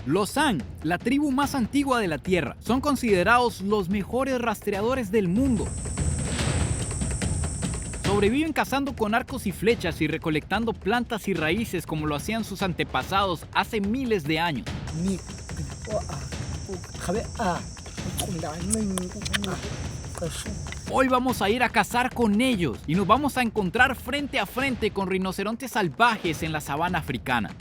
Los San, la tribu más antigua de la Tierra, son considerados los mejores rastreadores del mundo. Sobreviven cazando con arcos y flechas y recolectando plantas y raíces como lo hacían sus antepasados hace miles de años. Hoy vamos a ir a cazar con ellos y nos vamos a encontrar frente a frente con rinocerontes salvajes en la sabana africana.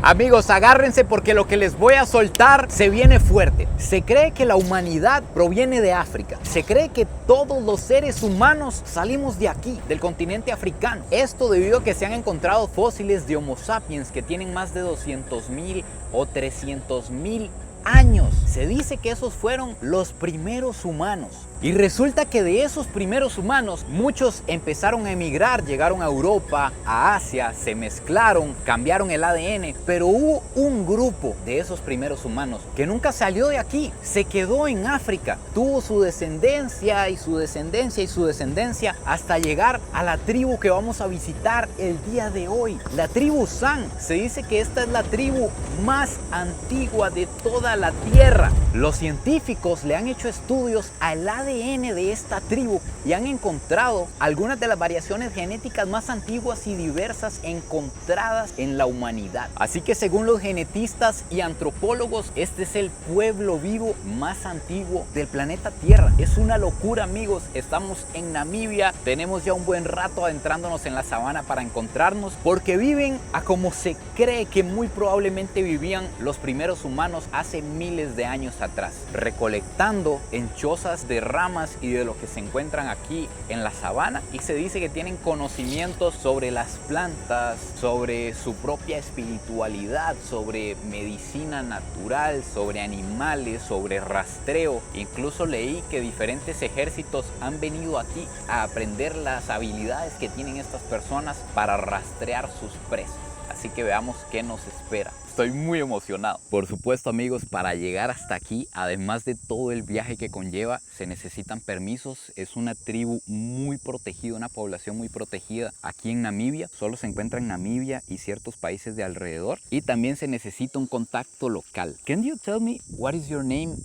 Amigos, agárrense porque lo que les voy a soltar se viene fuerte. Se cree que la humanidad proviene de África. Se cree que todos los seres humanos salimos de aquí, del continente africano. Esto debido a que se han encontrado fósiles de Homo sapiens que tienen más de 200.000 o 300.000 años. Se dice que esos fueron los primeros humanos. Y resulta que de esos primeros humanos, muchos empezaron a emigrar, llegaron a Europa, a Asia, se mezclaron, cambiaron el ADN, pero hubo un grupo de esos primeros humanos que nunca salió de aquí, se quedó en África, tuvo su descendencia y su descendencia y su descendencia hasta llegar a la tribu que vamos a visitar el día de hoy, la tribu San. Se dice que esta es la tribu más antigua de toda la Tierra. Los científicos le han hecho estudios al ADN de esta tribu y han encontrado algunas de las variaciones genéticas más antiguas y diversas encontradas en la humanidad. Así que según los genetistas y antropólogos, este es el pueblo vivo más antiguo del planeta Tierra. Es una locura, amigos. Estamos en Namibia, tenemos ya un buen rato adentrándonos en la sabana para encontrarnos, porque viven a como se cree que muy probablemente vivían los primeros humanos hace miles de años atrás, recolectando en chozas de ramas y de lo que se encuentran aquí en la sabana, y se dice que tienen conocimientos sobre las plantas, sobre su propia espiritualidad, sobre medicina natural, sobre animales, sobre rastreo. Incluso leí que diferentes ejércitos han venido aquí a aprender las habilidades que tienen estas personas para rastrear sus presas. Así que veamos qué nos espera. Estoy muy emocionado. Por supuesto, amigos, para llegar hasta aquí, además de todo el viaje que conlleva, se necesitan permisos. Es una tribu muy protegida, una población muy protegida aquí en Namibia. Solo se encuentra en Namibia y ciertos países de alrededor. Y también se necesita un contacto local. Can you tell me what is your name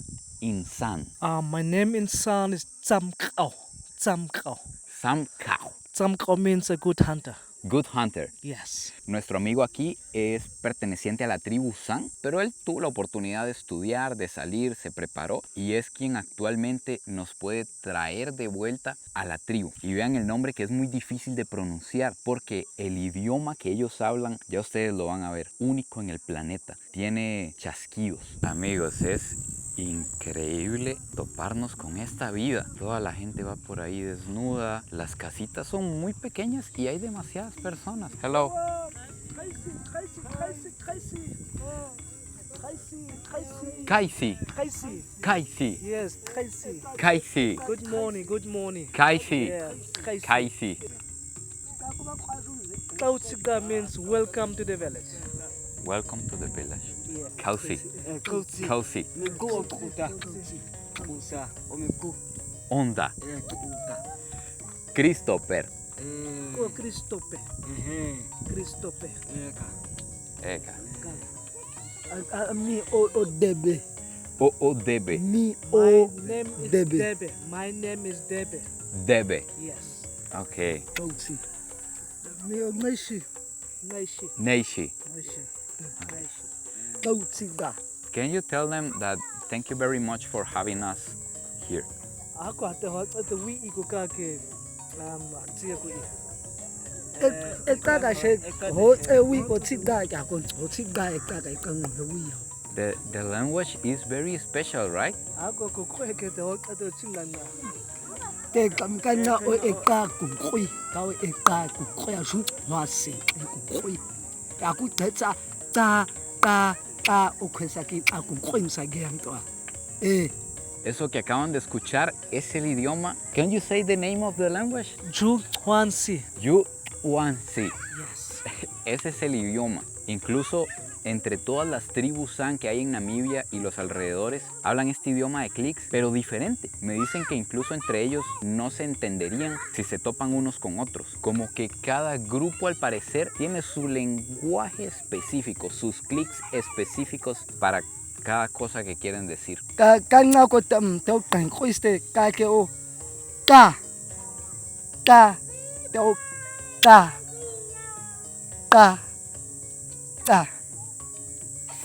in San? My name in San is Tsamkau. Tsamkau. Samkau. Tsamkau means a good hunter. Good Hunter. Yes. Nuestro amigo aquí es perteneciente a la tribu San, pero él tuvo la oportunidad de estudiar, de salir, se preparó y es quien actualmente nos puede traer de vuelta a la tribu. Y vean el nombre, que es muy difícil de pronunciar porque el idioma que ellos hablan, ya ustedes lo van a ver, único en el planeta. Tiene chasquidos. Amigos, es increíble toparnos con esta vida. Toda la gente va por ahí desnuda, las casitas son muy pequeñas y hay demasiadas personas. Hello. Kaisi. Kaisi. Yes, Kaisi. Kaisi. Good morning, good morning. Kaisi. Yes, Kaisi. Kautsika means welcome to the village. Welcome to the village. Yes. Kausi. Kausi. Kausi. Onda. Christopher. Christophe. Christophe. Eka. Mi o Debe. O Debe. Mi My o name is Debe. Debe. My name is Debe. Debe. Yes. Okay. Kausi. Mi o Naishi. Naishi. Neishi. Naishi. Naishi. Kausi da. Can you tell them that thank you very much for having us here? Ako ate ho ate wi iko ka ke tsia ko i. E kaka she ho e wi ko tsiga ya ko ho tsiga e kaka e kang ho wi. The language is very special, right? Ako ko ko ke te ho ate tsingana. Te kam kana o e ka ku khui ka o e ka ku khui a shu wa se e ku khui. Ya ku tsa ta o khwesa ki a ku khui msa ge yang to. Eso que acaban de escuchar es el idioma. Can you say the name of the language? Ju Huansi. Yuansi. Yes. Ese es el idioma. Incluso entre todas las tribus San que hay en Namibia y los alrededores, hablan este idioma de clics, pero diferente. Me dicen que incluso entre ellos no se entenderían si se topan unos con otros. Como que cada grupo al parecer tiene su lenguaje específico, sus clics específicos para cada cosa que quieren decir.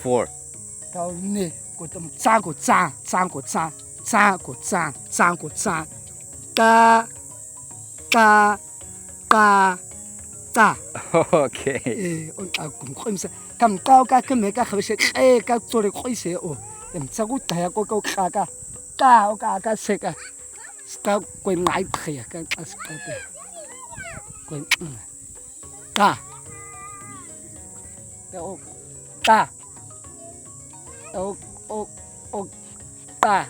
Four. Okay. Kam kau ka ke me ka khabse e ka tsore khoise o em tsagu ta ko ko ka se ka sta ko ngai khia ka aska te ko ka o ka o ka.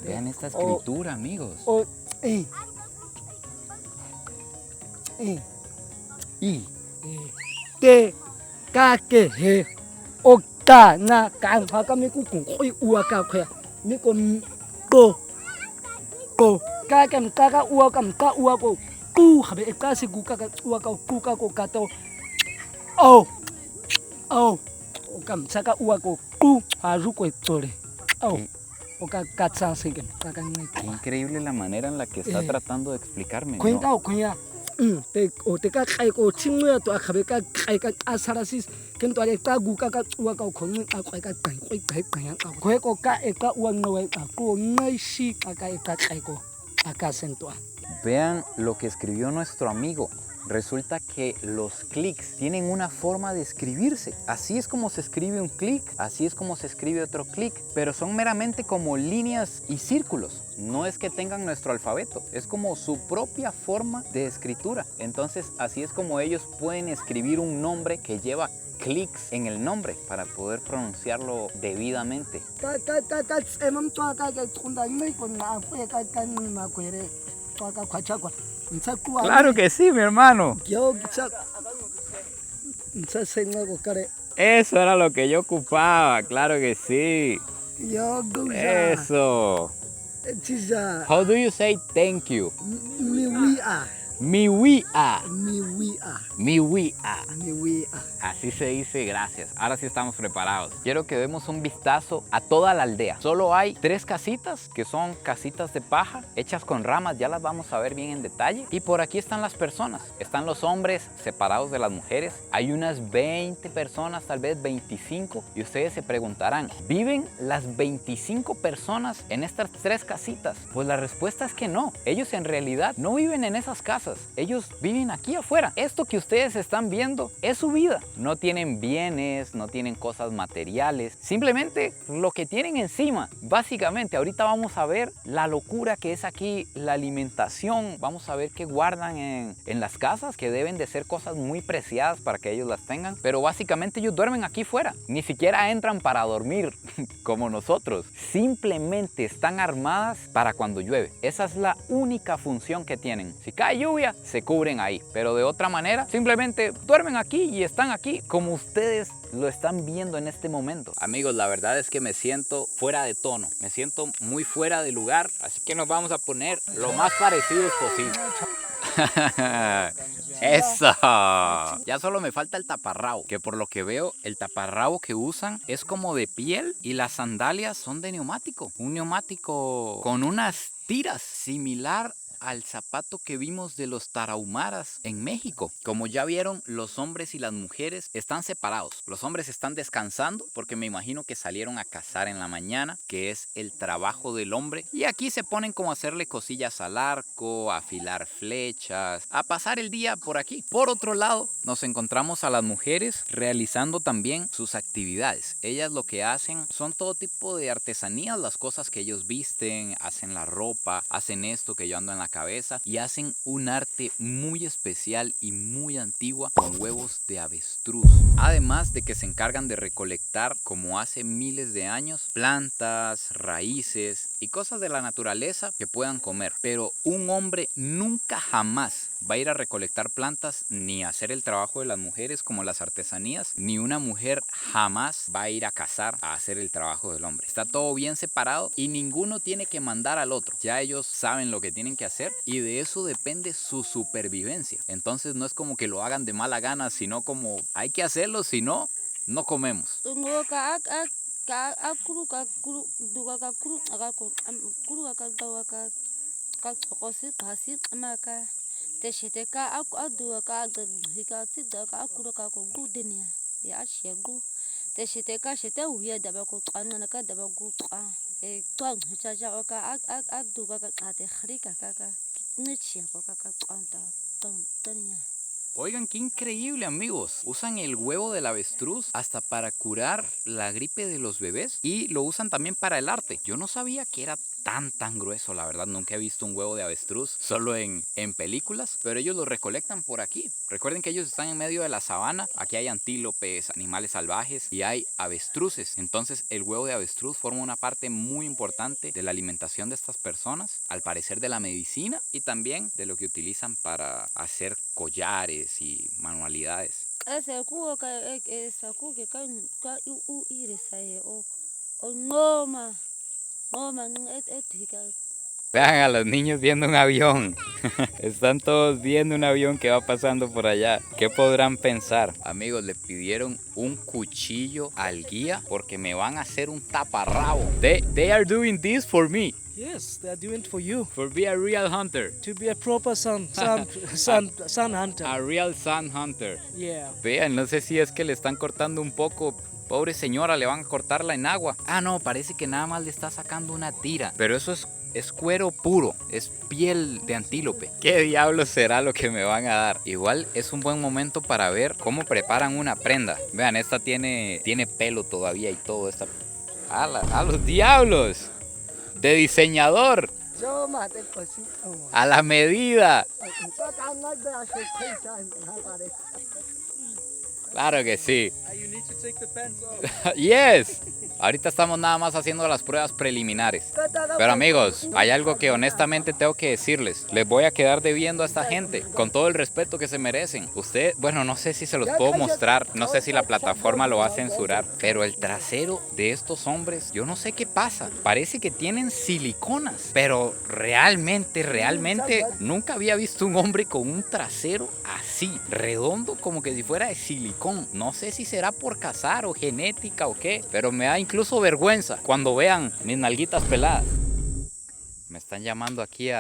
Vean esta escritura, amigos. O te ka ke he o ka na ka ha ka me ku ku khoi ua ka khya mi ko ka ua ko ku khabe e ka se ku ka ua ka to o kam saka ua ko ku ha ru ko tore o ka tsa se ke ka Qué increíble la manera en la que está tratando de explicarme. Cuenta o cuña. Te ka kai ko chinga to akhabe ka kai ka asarasis ken to ta gu ka ua ka khon ka kai ko ka e ka ua no ka ko ngai shi ka kai ko acento. Vean lo que escribió nuestro amigo. Resulta que los clics tienen una forma de escribirse. Así es como se escribe un clic, así es como se escribe otro clic, pero son meramente como líneas y círculos. No es que tengan nuestro alfabeto, es como su propia forma de escritura. Entonces así es como ellos pueden escribir un nombre que lleva clics en el nombre para poder pronunciarlo debidamente. Claro que sí, mi hermano. Eso era lo que yo ocupaba, claro que sí. Eso. How do you say thank you? Miwia. Así se dice gracias. Ahora sí estamos preparados. Quiero que demos un vistazo a toda la aldea. Solo hay 3 casitas, que son casitas de paja, hechas con ramas. Ya las vamos a ver bien en detalle. Y por aquí están las personas. Están los hombres separados de las mujeres. Hay unas 20 personas, tal vez 25. Y ustedes se preguntarán, ¿viven las 25 personas en estas 3 casitas? Pues la respuesta es que no. Ellos en realidad no viven en esas casas. Ellos viven aquí afuera. Esto que ustedes están viendo es su vida. No tienen bienes, no tienen cosas materiales, simplemente lo que tienen encima. Básicamente, ahorita vamos a ver la locura que es aquí la alimentación. Vamos a ver qué guardan en las casas, que deben de ser cosas muy preciadas para que ellos las tengan. Pero básicamente ellos duermen aquí fuera. Ni siquiera entran para dormir como nosotros. Simplemente están armadas para cuando llueve. Esa es la única función que tienen. Si cae lluvia, se cubren ahí. Pero de otra manera, simplemente duermen aquí y están aquí como ustedes lo están viendo en este momento. Amigos, la verdad es que me siento fuera de tono. Me siento muy fuera de lugar. Así que nos vamos a poner lo más parecidos posible. ¡Eso! Ya solo me falta el taparrabo, que por lo que veo el taparrabo que usan es como de piel y las sandalias son de neumático. Un neumático con unas tiras similar al zapato que vimos de los tarahumaras en México. Como ya vieron, los hombres y las mujeres están separados. Los hombres están descansando porque me imagino que salieron a cazar en la mañana, que es el trabajo del hombre. Y aquí se ponen como a hacerle cosillas al arco, a afilar flechas, a pasar el día por aquí. Por otro lado, nos encontramos a las mujeres realizando también sus actividades. Ellas lo que hacen son todo tipo de artesanías, las cosas que ellos visten, hacen la ropa, hacen esto que yo ando en la cabeza y hacen un arte muy especial y muy antigua con huevos de avestruz. Además de que se encargan de recolectar, como hace miles de años, plantas, raíces y cosas de la naturaleza que puedan comer. Pero un hombre nunca jamás va a ir a recolectar plantas ni a hacer el trabajo de las mujeres como las artesanías, ni una mujer jamás va a ir a cazar a hacer el trabajo del hombre. Está todo bien separado y ninguno tiene que mandar al otro. Ya ellos saben lo que tienen que hacer y de eso depende su supervivencia. Entonces no es como que lo hagan de mala gana, sino como hay que hacerlo, si no, no comemos. Oigan, qué increíble, amigos. Usan el huevo del avestruz hasta para curar la gripe de los bebés y lo usan también para el arte. Yo no sabía que era tan grueso, la verdad. Nunca he visto un huevo de avestruz, solo en películas, pero ellos lo recolectan por aquí. Recuerden que ellos están en medio de la sabana. Aquí hay antílopes, animales salvajes y hay avestruces. Entonces el huevo de avestruz forma una parte muy importante de la alimentación de estas personas, al parecer de la medicina y también de lo que utilizan para hacer collares y manualidades. Vean a los niños viendo un avión. Están todos viendo un avión que va pasando por allá. ¿Qué podrán pensar? Amigos, le pidieron un cuchillo al guía porque me van a hacer un taparrabo. They are doing this for me. Yes, they are doing it for you. For be a real hunter. To be a proper sun hunter. A real sun hunter. Yeah. Vean, no sé si es que le están cortando un poco. Pobre señora, le van a cortar la enagua. Ah, no, parece que nada más le está sacando una tira. Pero eso es cuero puro, es piel de antílope. ¿Qué diablos será lo que me van a dar? Igual es un buen momento para ver cómo preparan una prenda. Vean, esta tiene pelo todavía y todo. ¡A los diablos! De diseñador. A la medida. Claro que sí. You need to take the pants off. Yes. Ahorita estamos nada más haciendo las pruebas preliminares. Pero amigos, hay algo que honestamente tengo que decirles. Les voy a quedar debiendo a esta gente, con todo el respeto que se merecen. Usted, bueno, no sé si se los puedo mostrar, no sé si la plataforma lo va a censurar, pero el trasero de estos hombres, yo no sé qué pasa. Parece que tienen siliconas, pero realmente, nunca había visto un hombre con un trasero así, redondo como que si fuera de silicón. No sé si será por cazar o genética o qué, pero me da incluso vergüenza cuando vean mis nalguitas peladas. Me están llamando aquí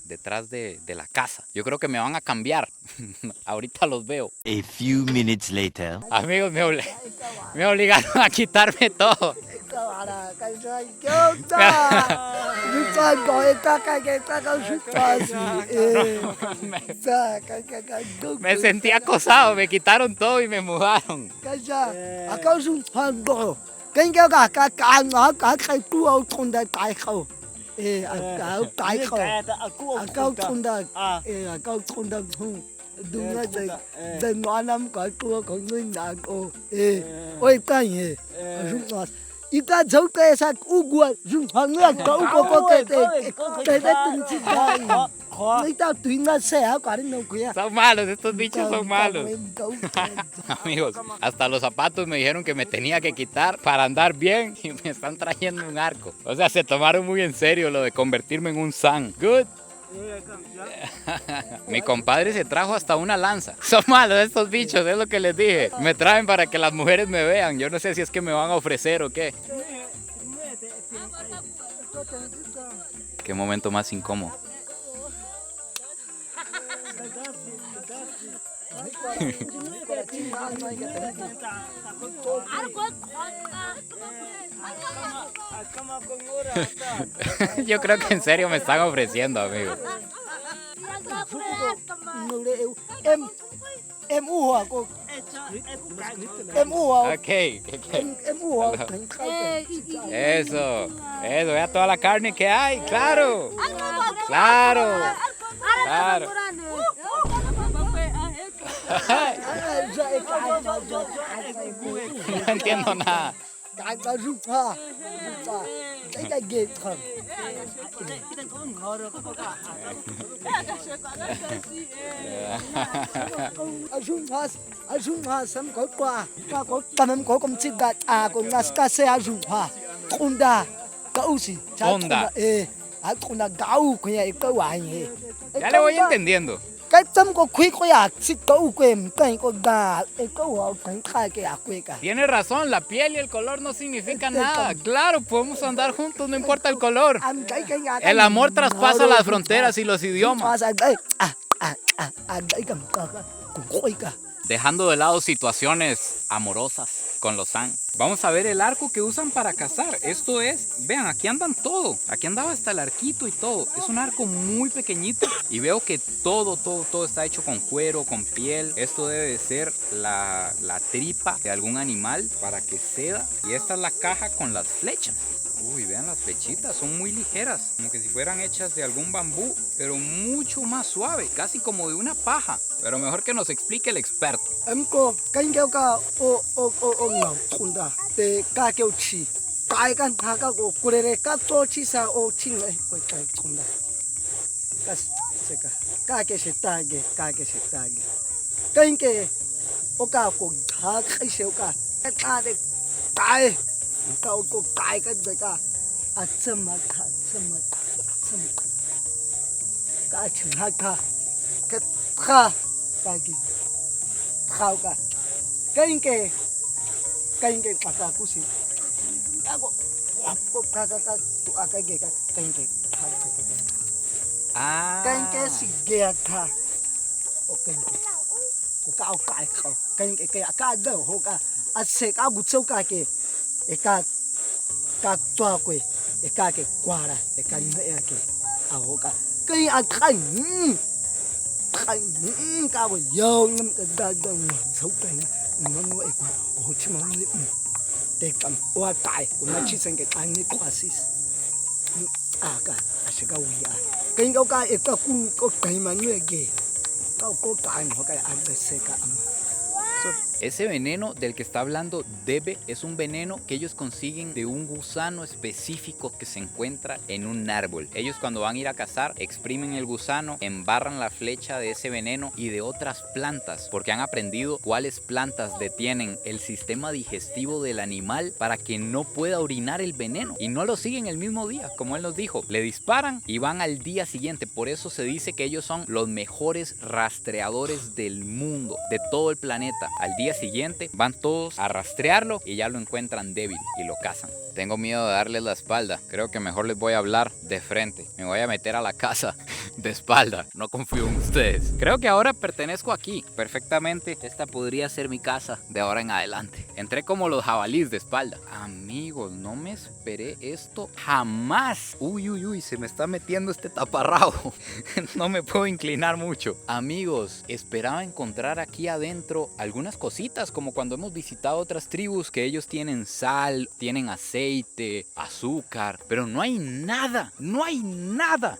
detrás de la casa. Yo creo que me van a cambiar. Ahorita los veo. A few minutes later. Amigos, me obligaron a quitarme todo. Me sentí acosado, me quitaron todo y me mudaron. Son malos, estos bichos son malos. Amigos, hasta los zapatos me dijeron que me tenía que quitar para andar bien y me están trayendo un arco. O sea, se tomaron muy en serio lo de convertirme en un san. Good. Mi compadre se trajo hasta una lanza. Son malos estos bichos, es lo que les dije. Me traen para que las mujeres me vean. Yo no sé si es que me van a ofrecer o qué. Qué momento más incómodo. Yo creo que en serio me están ofreciendo, amigo. Okay. Eso, vea toda la carne que hay, claro. Claro. No entiendo nada. Onda. Ya le voy entendiendo. Tiene razón, la piel y el color no significan nada. Claro, podemos andar juntos, no importa el color. El amor traspasa las fronteras y los idiomas. Dejando de lado situaciones amorosas con los San. Vamos a ver el arco que usan para cazar. Esto es, vean, aquí andan todo. Aquí andaba hasta el arquito y todo. Es un arco muy pequeñito y veo que todo está hecho con cuero, con piel. Esto debe de ser la tripa de algún animal para que ceda. Y esta es la caja con las flechas. Uy, vean las flechitas, son muy ligeras, como que si fueran hechas de algún bambú, pero mucho más suave, casi como de una paja. Pero mejor que nos explique el experto. Ese veneno del que está hablando Debe es un veneno que ellos consiguen de un gusano específico que se encuentra en un árbol. Ellos cuando van a ir a cazar exprimen el gusano, embarran la flecha de ese veneno y de otras plantas porque han aprendido cuáles plantas detienen el sistema digestivo del animal para que no pueda orinar el veneno y no lo siguen el mismo día, como él nos dijo. Le disparan y van al día siguiente. Por eso se dice que ellos son los mejores rastreadores del mundo, de todo el planeta. Al día siguiente van todos a rastrearlo y ya lo encuentran débil y lo cazan. Tengo miedo de darles la espalda. Creo que mejor les voy a hablar de frente. Me voy a meter a la casa de espalda. No confío en ustedes. Creo que ahora pertenezco aquí perfectamente. Esta podría ser mi casa de ahora en adelante. Entré como los jabalíes de espalda. Amigos, no me esperé esto jamás. Uy, se me está metiendo este taparrabo. No me puedo inclinar mucho. Amigos, esperaba encontrar aquí adentro algunas cositas como cuando hemos visitado otras tribus que ellos tienen sal, tienen aceite, azúcar, pero no hay nada,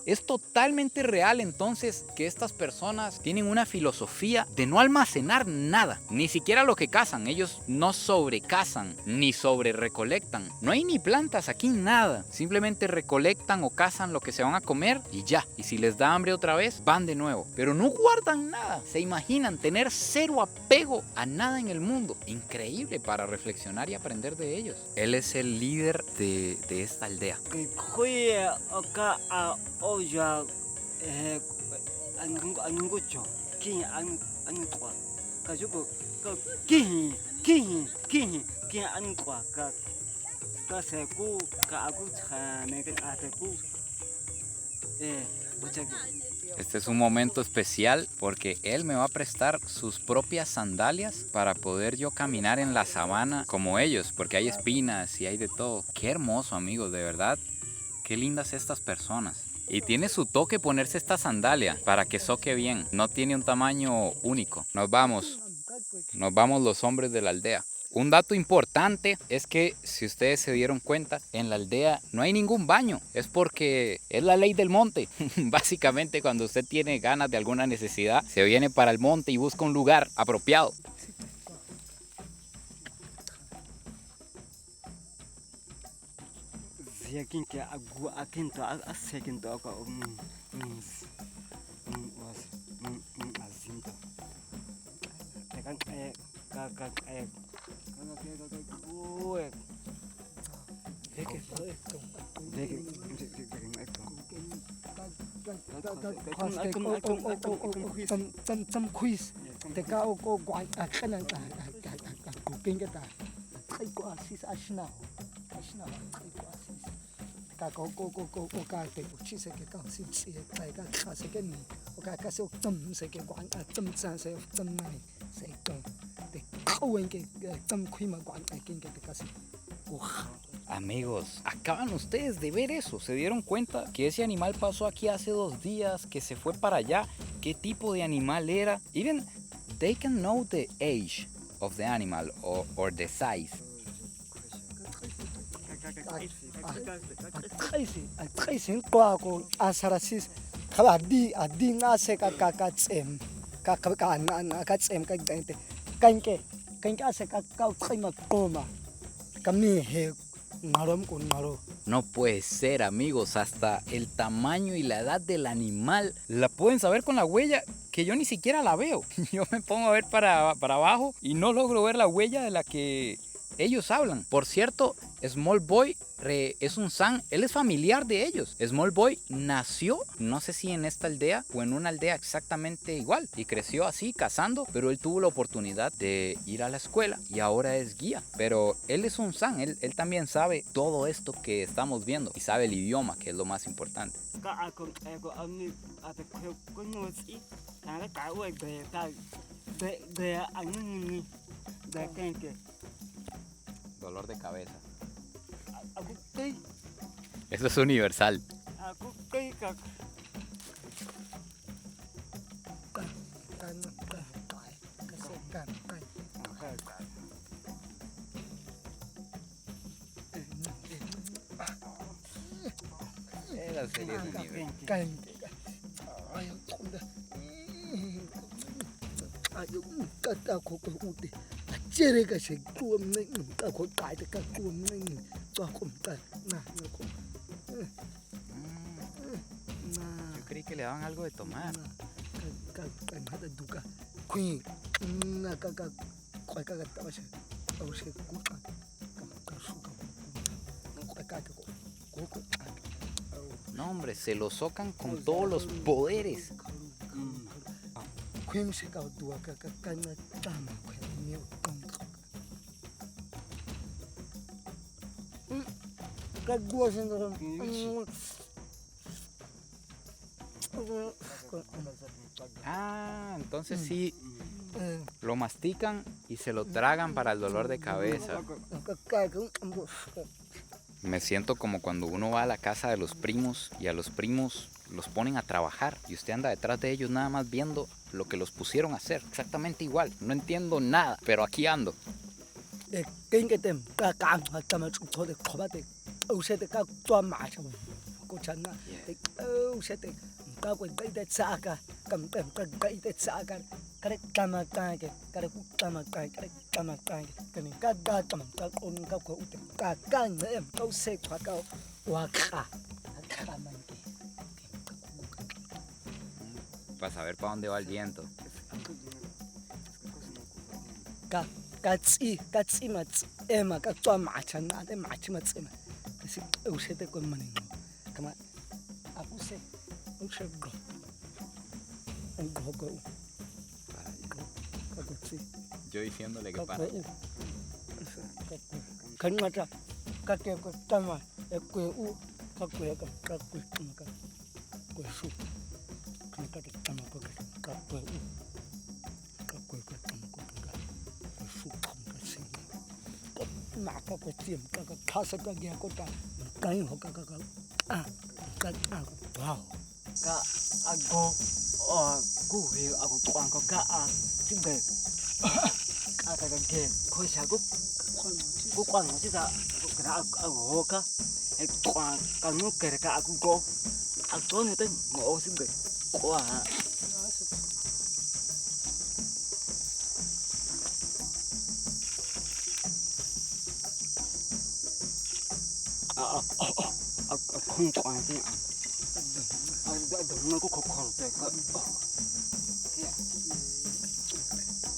es totalmente real entonces que estas personas tienen una filosofía de no almacenar nada, ni siquiera lo que cazan. Ellos no sobrecazan ni sobre recolectan, no hay ni plantas aquí, nada, simplemente recolectan o cazan lo que se van a comer y ya, y si les da hambre otra vez van de nuevo, pero no guardan nada. Se imaginan tener cero apego a nada en el mundo. Increíble para reflexionar y aprender de ellos. Él es el líder de esta aldea. Este es un momento especial porque él me va a prestar sus propias sandalias para poder yo caminar en la sabana como ellos, porque hay espinas y hay de todo. Qué hermoso, amigos, de verdad. Qué lindas estas personas. Y tiene su toque ponerse esta sandalia para que soque bien. No tiene un tamaño único. Nos vamos los hombres de la aldea. Un dato importante es que si ustedes se dieron cuenta, en la aldea no hay ningún baño. Es porque es la ley del monte. Básicamente cuando usted tiene ganas de alguna necesidad, se viene para el monte y busca un lugar apropiado. Tâm quiz te ka o ko gwan a kana ta ku kinga ta kai ko asis ashna kai ko asis ka ko ka te ku chi se ke ka si chi kai ka se ke ni o ka se o tâm se ke gwan a tâm sa se tâm mai se ko te ko en ke tâm quiz ma gwan a kinga te ka si Amigos, acaban ustedes de ver eso. ¿Se dieron cuenta que ese animal pasó aquí hace 2 días, que se fue para allá? ¿Qué tipo de animal era? Even they can know the age of the animal or the size. Tracy kwa ko asarasis khaba di na se ka tsem ka tsem ka dente kanke ase ka tsima koma kami he ngarom con maro. No puede ser, amigos, hasta el tamaño y la edad del animal la pueden saber con la huella, que yo ni siquiera la veo. Yo me pongo a ver para abajo y no logro ver la huella de la que ellos hablan. Por cierto, Small Boy es un san, él es familiar de ellos. Small Boy nació, no sé si en esta aldea o en una aldea exactamente igual, y creció así, cazando, pero él tuvo la oportunidad de ir a la escuela y ahora es guía. Pero él es un san, él también sabe todo esto que estamos viendo y sabe el idioma, que es lo más importante. Dolor de cabeza. Eso es universal. Esa serie es un nivel. Yo creí que le daban algo de tomar. No, hombre, se lo socan con todos los poderes. Ah, entonces sí, lo mastican y se lo tragan para el dolor de cabeza. Me siento como cuando uno va a la casa de los primos y a los primos los ponen a trabajar y usted anda detrás de ellos nada más viendo lo que los pusieron a hacer. Exactamente igual. No entiendo nada, pero aquí ando. Para saber para dónde va el viento. Yo diciéndole que para allá. 아가게 거샤고 고관 어디다 그나 아고가 과 까누 그래가 아고고 아고는 뭐 무슨 거 과.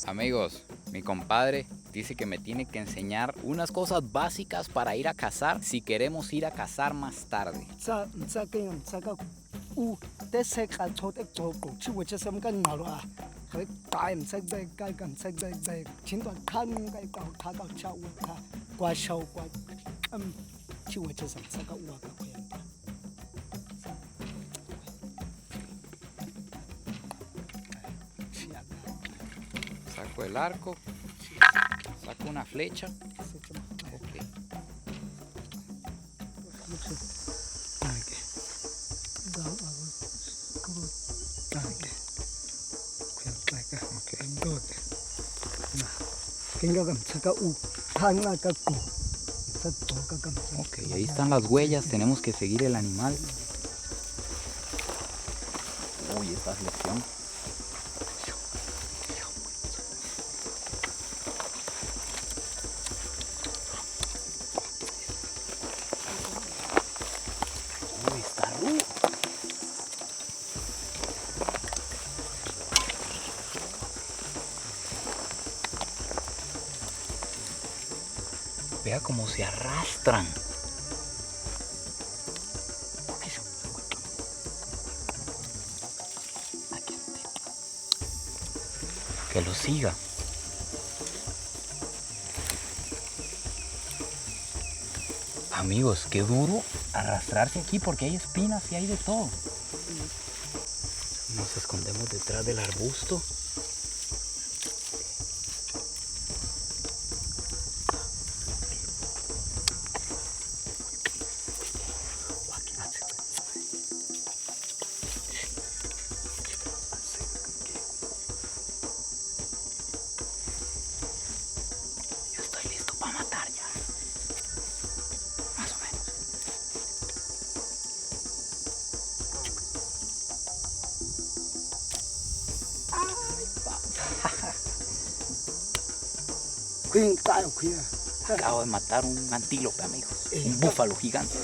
Amigos, mi compadre dice que me tiene que enseñar unas cosas básicas para ir a cazar si queremos ir a cazar más tarde. Saco el arco, saco una flecha. Ok. Ok, ahí están las huellas, tenemos que seguir el animal. Uy, esta flexión. Uy, está rudo. Vea cómo se arrastran. Que lo siga. Amigos, qué duro arrastrarse aquí porque hay espinas y hay de todo. Nos escondemos detrás del arbusto. Acabo de matar un antílope, amigos. Un búfalo gigante.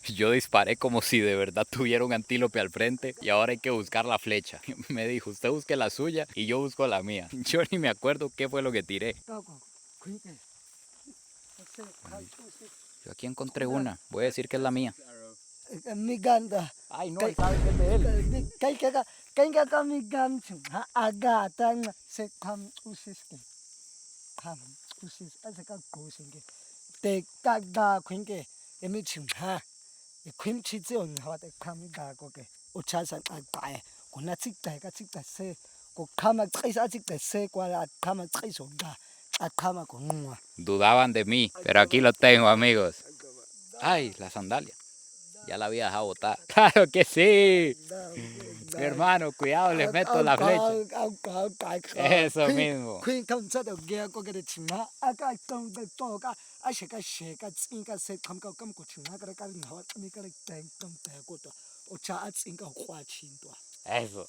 Yo disparé como si de verdad tuviera un antílope al frente y ahora hay que buscar la flecha. Me dijo, usted busque la suya y yo busco la mía. Yo ni me acuerdo qué fue lo que tiré. Yo aquí encontré una. Voy a decir que es la mía. Ay, no, él sabe que es de él. Dudaban de mí, pero aquí lo tengo, amigos. Ay, la sandalia. Ya la había dejado botar. ¡Claro que sí! Mi hermano, cuidado, les meto la flecha. Eso mismo. Eso.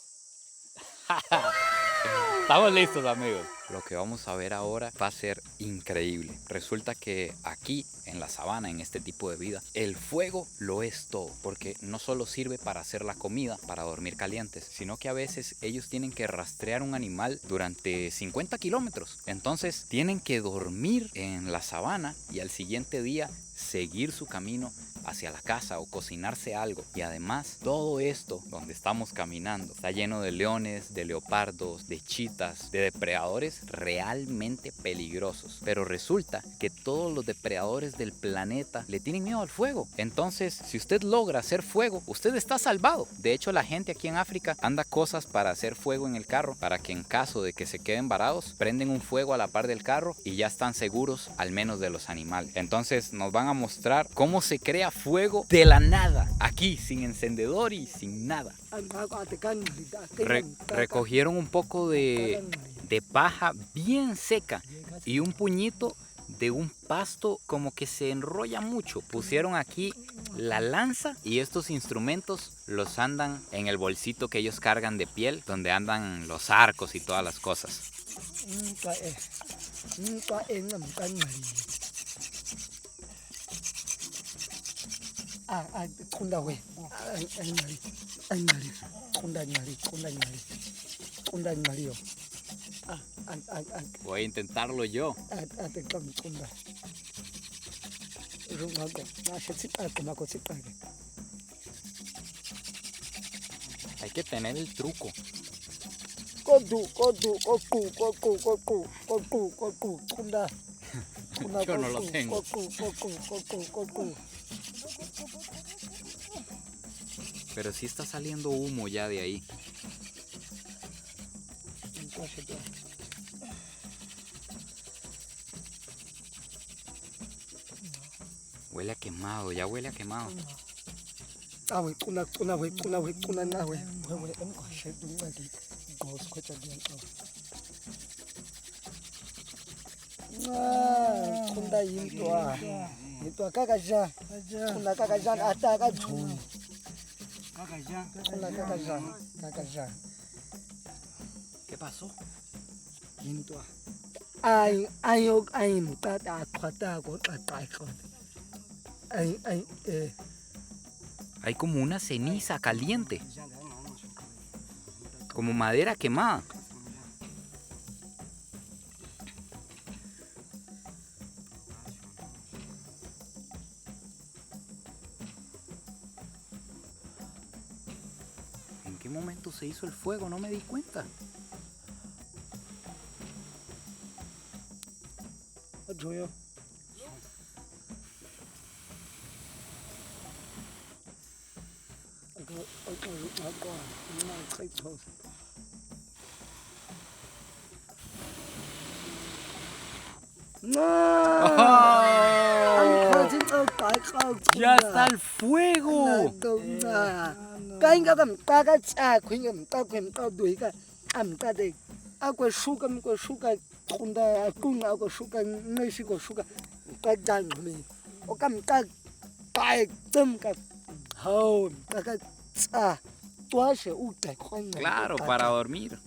Estamos listos, amigos. Lo que vamos a ver ahora va a ser increíble. Resulta que aquí en la sabana, en este tipo de vida, el fuego lo es todo, porque no solo sirve para hacer la comida, para dormir calientes, sino que a veces ellos tienen que rastrear un animal durante 50 kilómetros. Entonces tienen que dormir en la sabana y al siguiente día seguir su camino hacia la casa o cocinarse algo. Y además, todo esto donde estamos caminando está lleno de leones, de leopardos, de chitas, de depredadores realmente peligrosos. Pero resulta que todos los depredadores del planeta le tienen miedo al fuego. Entonces, si usted logra hacer fuego, usted está salvado. De hecho, la gente aquí en África anda cosas para hacer fuego en el carro, para que en caso de que se queden varados, prenden un fuego a la par del carro y ya están seguros, al menos de los animales. Entonces nos van a mostrar cómo se crea fuego de la nada, aquí sin encendedor y sin nada. Recogieron un poco de paja bien seca y un puñito de un pasto como que se enrolla mucho. Pusieron aquí la lanza y estos instrumentos los andan en el bolsito que ellos cargan de piel, donde andan los arcos y todas las cosas. Voy a intentarlo yo. Hay que tener el truco. Yo no lo tengo. Pero sí está saliendo humo ya de ahí. Huele a quemado, ya huele a quemado. ¿Qué pasó? Hay como una ceniza caliente, como madera quemada. ¿En qué momento se hizo el fuego? No me di cuenta. ¡Ya está el fuego! Claro, para dormir.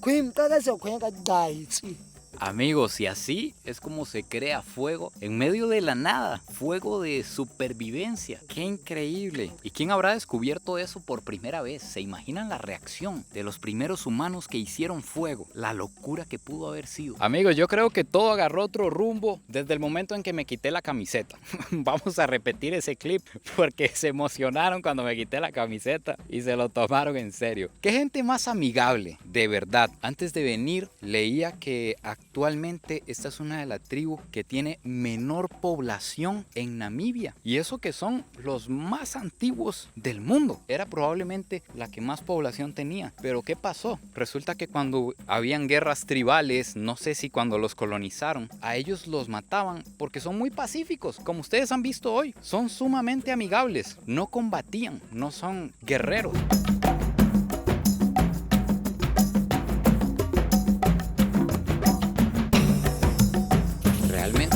Amigos, y así es como se crea fuego en medio de la nada, fuego de supervivencia. ¡Qué increíble! ¿Y quién habrá descubierto eso por primera vez? ¿Se imaginan la reacción de los primeros humanos que hicieron fuego? La locura que pudo haber sido. Amigos, yo creo que todo agarró otro rumbo desde el momento en que me quité la camiseta. Vamos a repetir ese clip porque se emocionaron cuando me quité la camiseta y se lo tomaron en serio. ¡Qué gente más amigable! De verdad. Antes de venir leía que actualmente esta es una de las tribus que tiene menor población en Namibia. Y eso que son los más antiguos del mundo. Era probablemente la que más población tenía. Pero ¿qué pasó? Resulta que cuando habían guerras tribales, no sé si cuando los colonizaron, a ellos los mataban porque son muy pacíficos. Como ustedes han visto hoy, son sumamente amigables. No combatían, no son guerreros.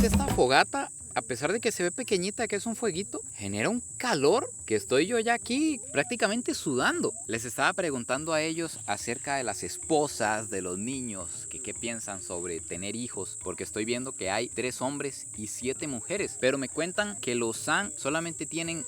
Esta fogata, a pesar de que se ve pequeñita, que es un fueguito, genera un calor que estoy yo ya aquí prácticamente sudando. Les estaba preguntando a ellos acerca de las esposas, de los niños, que qué piensan sobre tener hijos, porque estoy viendo que hay 3 hombres y 7 mujeres, pero me cuentan que los San solamente tienen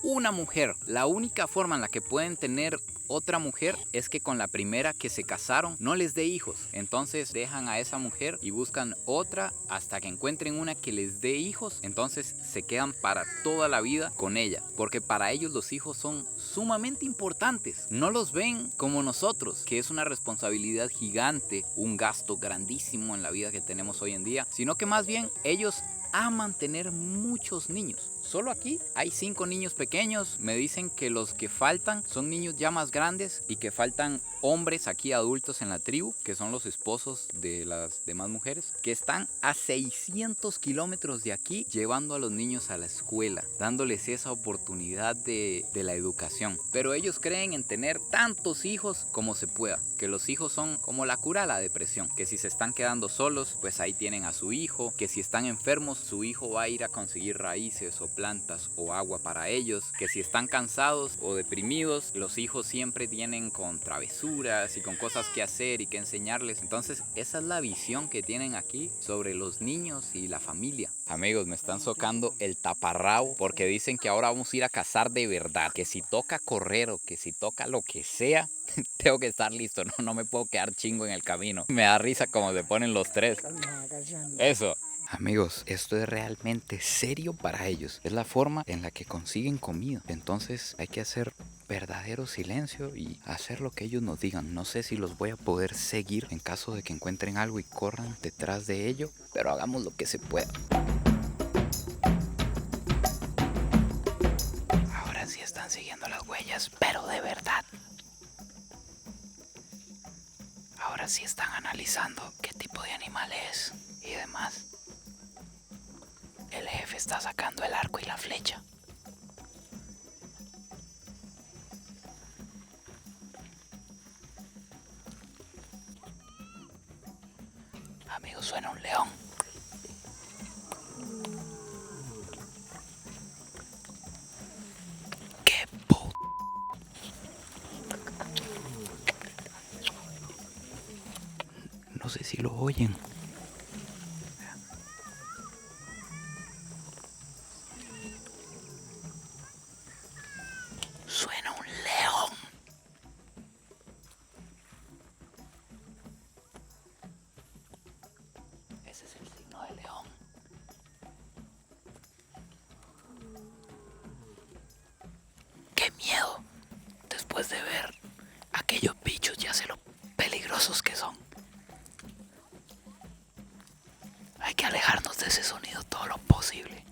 una mujer. La única forma en la que pueden tener otra mujer es que con la primera que se casaron no les dé hijos. Entonces dejan a esa mujer y buscan otra hasta que encuentren una que les dé hijos. Entonces se quedan para toda la vida con ella, porque para ellos los hijos son sumamente importantes. No los ven como nosotros, que es una responsabilidad gigante, un gasto grandísimo en la vida que tenemos hoy en día, sino que más bien ellos aman tener muchos niños. Solo aquí hay 5 niños pequeños. Me dicen que los que faltan son niños ya más grandes y que faltan hombres aquí adultos en la tribu, que son los esposos de las demás mujeres, que están a 600 kilómetros de aquí llevando a los niños a la escuela, dándoles esa oportunidad de la educación. Pero ellos creen en tener tantos hijos como se pueda, que los hijos son como la cura a la depresión, que si se están quedando solos, pues ahí tienen a su hijo, que si están enfermos, su hijo va a ir a conseguir raíces o plantas o agua para ellos, que si están cansados o deprimidos, los hijos siempre tienen con travesuras y con cosas que hacer y que enseñarles. Entonces esa es la visión que tienen aquí sobre los niños y la familia. Amigos, me están socando el taparrabo porque dicen que ahora vamos a ir a cazar de verdad, que si toca correr o que si toca lo que sea, tengo que estar listo, no me puedo quedar chingo en el camino. Me da risa como se ponen los tres. Eso. Amigos, esto es realmente serio para ellos. Es la forma en la que consiguen comida. Entonces hay que hacer verdadero silencio y hacer lo que ellos nos digan. No sé si los voy a poder seguir en caso de que encuentren algo y corran detrás de ello, pero hagamos lo que se pueda. Ahora sí están siguiendo las huellas, pero de verdad. Ahora sí están analizando qué tipo de animal es y demás. El jefe está sacando el arco y la flecha. Amigos, suena un león. ¡Qué puto! No sé si lo oyen. Suena un león. Ese es el signo de león. ¡Qué miedo! Después de ver aquellos bichos, ya sé lo peligrosos que son. Hay que alejarnos de ese sonido todo lo posible.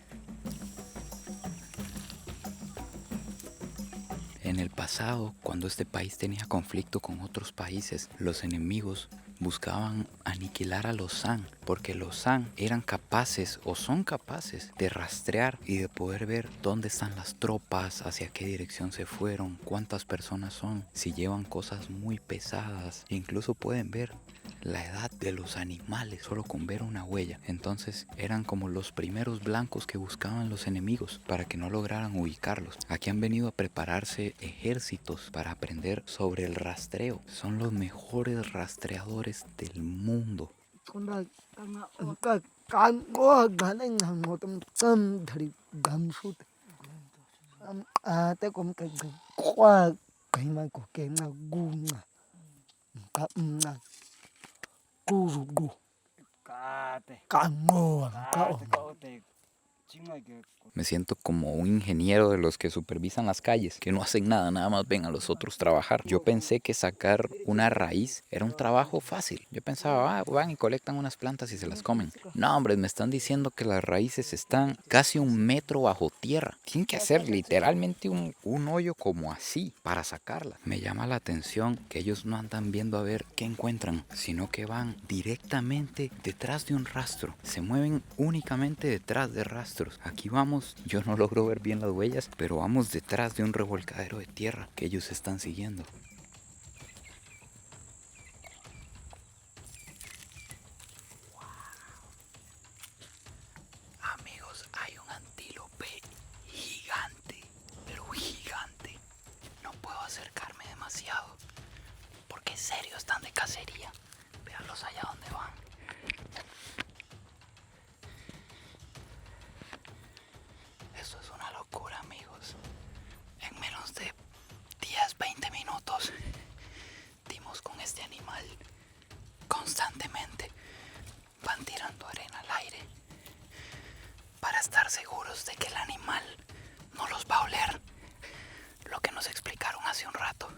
En el pasado, cuando este país tenía conflicto con otros países, los enemigos buscaban aniquilar a los San, porque los San eran capaces o son capaces de rastrear y de poder ver dónde están las tropas, hacia qué dirección se fueron, cuántas personas son, si llevan cosas muy pesadas, e incluso pueden ver la edad de los animales solo con ver una huella. Entonces eran como los primeros blancos que buscaban los enemigos para que no lograran ubicarlos. Aquí han venido a prepararse ejércitos para aprender sobre el rastreo. Son los mejores rastreadores del mundo. Me siento como un ingeniero de los que supervisan las calles, que no hacen nada, nada más ven a los otros trabajar. Yo pensé que sacar una raíz era un trabajo fácil. Yo pensaba, van y colectan unas plantas y se las comen. No, hombre, me están diciendo que las raíces están casi 1 metro bajo tierra. Tienen que hacer literalmente un hoyo como así para sacarla. Me llama la atención que ellos no andan viendo a ver qué encuentran, sino que van directamente detrás de un rastro. Se mueven únicamente detrás de rastros. Aquí vamos. Yo no logro ver bien las huellas, pero vamos detrás de un revolcadero de tierra que ellos están siguiendo. Wow. Amigos, hay un antílope gigante, pero gigante. No puedo acercarme demasiado, porque en serio están de cacería. Véanlos allá donde van. Eso es una locura, amigos. En menos de 10, 20 minutos estar seguros de que el animal no los va a oler. Lo que nos explicaron hace un rato.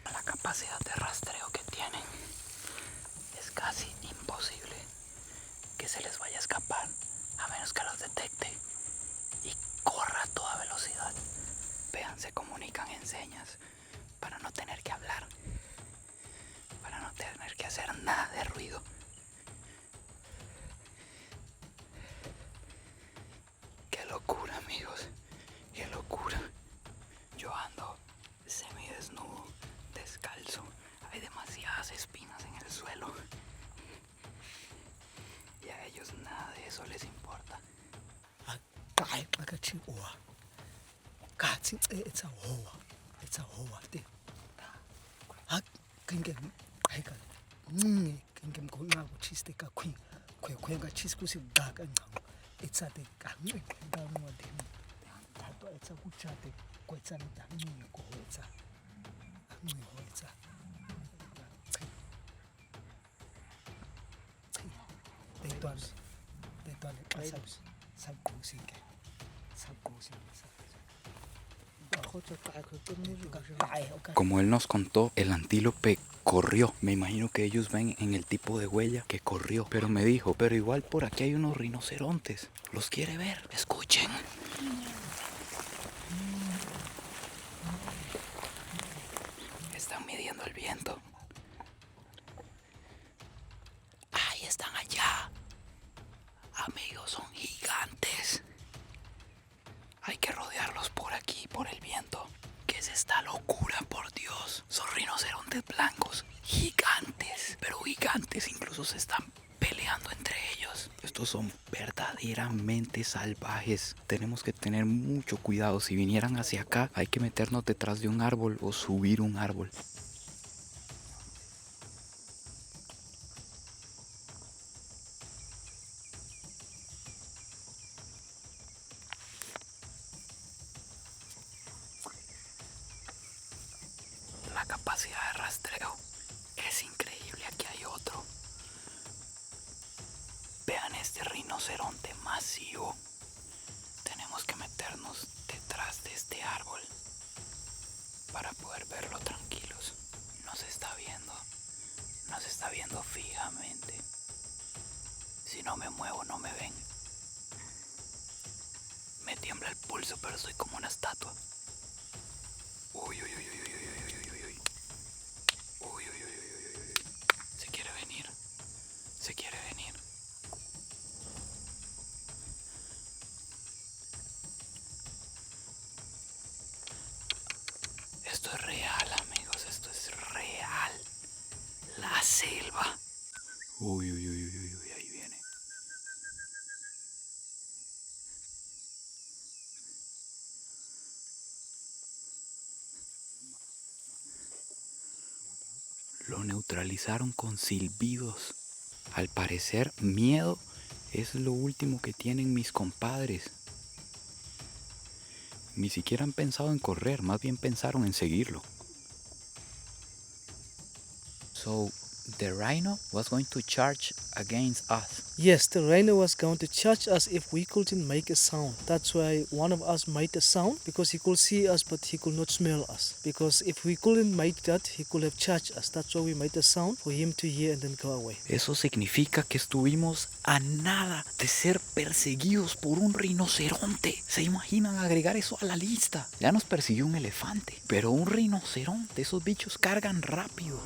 La capacidad de rastreo que tienen es casi imposible que se les vaya a escapar, a menos que los detecte y corra a toda velocidad. Vean, se comunican en señas para no tener que hablar, para no tener que hacer nada de ruido. Qué locura, amigos, qué locura. Yo ando semidesnudo, descalzo. Hay demasiadas espinas en el suelo. Y a ellos nada de eso les importa. Kai pakathi oa. Kathi it's a hoa. It's a hoa te. Ha kenge ayika. Kenge mkhona kuchiste kakhwi. Khwe nga chisi kusi bhaka ngcamu. It's a te kanqwe kanqwa te. Thato it's a kuchate kwetsa ndanqwe ko etsa. Anqwe ho etsa. Como él nos contó, el antílope corrió. Me imagino que ellos ven en el tipo de huella que corrió. Pero me dijo, pero igual por aquí hay unos rinocerontes. Los quiere ver. Escuchen. Están midiendo el viento. Ahí están allá. Amigos, son gigantes. Hay que rodearlos por aquí, por el viento. ¿Qué es esta locura, por Dios? Son rinocerontes blancos, gigantes, pero gigantes. Incluso se están peleando entre ellos. Estos son verdaderamente salvajes. Tenemos que tener mucho cuidado. Si vinieran hacia acá, hay que meternos detrás de un árbol o subir un árbol. La capacidad de rastreo es increíble. Aquí hay otro. Vean este rinoceronte masivo. Tenemos que meternos detrás de este árbol para poder verlo tranquilos. Nos está viendo fijamente. Si no me muevo, no me ven. Me tiembla el pulso, pero soy como una estatua. Uy, uy, uy, uy, uy, uy, uy, uy, uy. Uy, uy, uy, uy, uy, uy. Se quiere venir. Se quiere venir. Esto es real, amigos. Esto es real. La selva. Uy, uy, uy, uy, uy, ahí viene. Lo neutralizaron con silbidos. Al parecer, miedo es lo último que tienen mis compadres. Ni siquiera han pensado en correr, más bien pensaron en seguirlo. So, the rhino was going to charge against us. Yes, the rhino was going to charge us if we couldn't make a sound. That's why one of us made a sound, because he could see us but he could not smell us. Because if we couldn't make that, he could have charged us. That's why we made a sound for him to hear and then go away. Eso significa que estuvimos a nada de ser perseguidos por un rinoceronte. ¿Se imaginan agregar eso a la lista? Ya nos persiguió un elefante, pero un rinoceronte, esos bichos cargan rápido.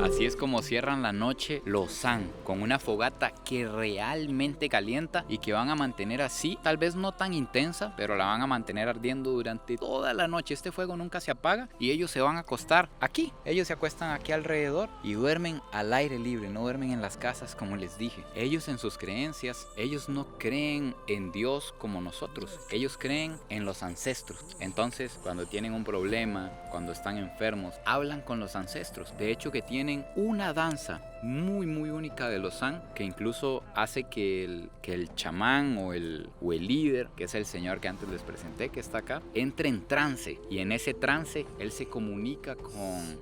Así es como cierran la noche los San, con una fogata que realmente calienta y que van a mantener así, tal vez no tan intensa, pero la van a mantener ardiendo durante toda la noche. Este fuego nunca se apaga y ellos se van a acostar aquí. Ellos se acuestan aquí alrededor y duermen al aire libre, no duermen en las casas como les dije. Ellos en sus creencias, ellos no creen en Dios como nosotros, ellos creen en los ancestros. Entonces, cuando tienen un problema, cuando están enfermos, hablan con los ancestros. De hecho, que tienen una danza muy única de los San, que incluso hace que el chamán o el líder, que es el señor que antes les presenté, que está acá, entre en trance. Y en ese trance él se comunica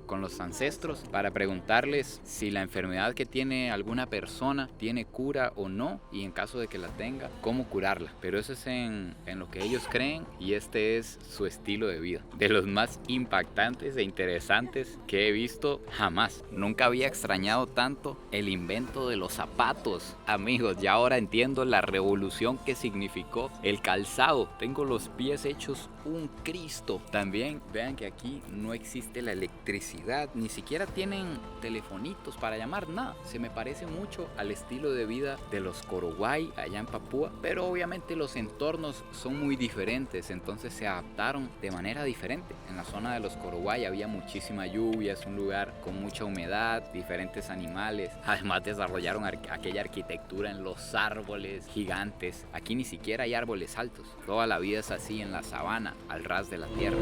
con los ancestros para preguntarles si la enfermedad que tiene alguna persona tiene cura o no, y en caso de que la tenga, cómo curarla. Pero eso es en lo que ellos creen, y este es su estilo de vida, de los más impactantes e interesantes que he visto jamás. Nunca había extrañado tanto el invento de los zapatos, amigos. Ya ahora entiendo la revolución que significó el calzado. Tengo los pies hechos un Cristo. También vean que aquí no existe la electricidad, ni siquiera tienen telefonitos para llamar, nada. Se me parece mucho al estilo de vida de los Korowai allá en Papúa, pero obviamente los entornos son muy diferentes, entonces se adaptaron de manera diferente. En la zona de los Korowai había muchísima lluvia, es un lugar con mucha humedad, diferentes animales. Además desarrollaron aquella arquitectura en los árboles gigantes. Aquí ni siquiera hay árboles altos, toda la vida es así en la sabana, al ras de la tierra.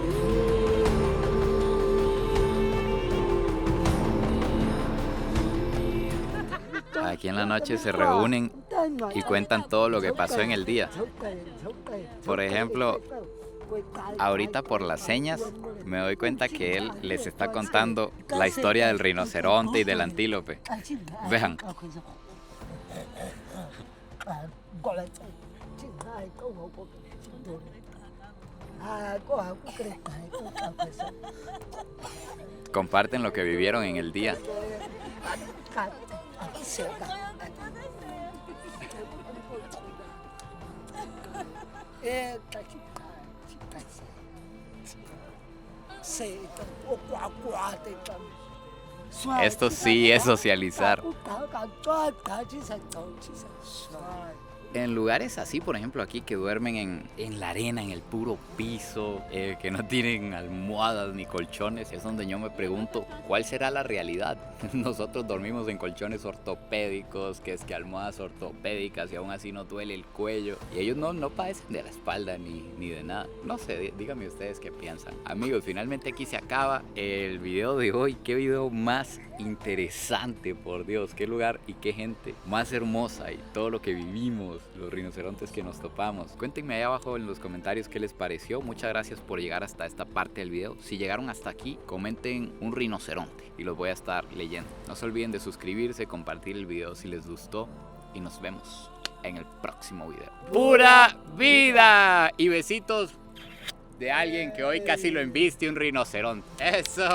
Aquí en la noche se reúnen y cuentan todo lo que pasó en el día. Por ejemplo, ahorita por las señas me doy cuenta que él les está contando la historia del rinoceronte y del antílope. Vean. Comparten lo que vivieron en el día. Esto sí es socializar. En lugares así, por ejemplo aquí, que duermen en la arena, en el puro piso, que no tienen almohadas ni colchones, es donde yo me pregunto cuál será la realidad. Nosotros dormimos en colchones ortopédicos, que es que almohadas ortopédicas, y aún así no duele el cuello, y ellos no padecen de la espalda ni de nada. No sé, díganme ustedes qué piensan. Amigos, finalmente aquí se acaba el video de hoy. Qué video más interesante, por Dios, qué lugar y qué gente más hermosa, y todo lo que vivimos, los rinocerontes que nos topamos. Cuéntenme ahí abajo en los comentarios qué les pareció. Muchas gracias por llegar hasta esta parte del video. Si llegaron hasta aquí, comenten un rinoceronte y los voy a estar leyendo. No se olviden de suscribirse, compartir el video si les gustó, y nos vemos en el próximo video. ¡Pura vida! Y besitos de alguien que hoy casi lo embiste un rinoceronte. ¡Eso!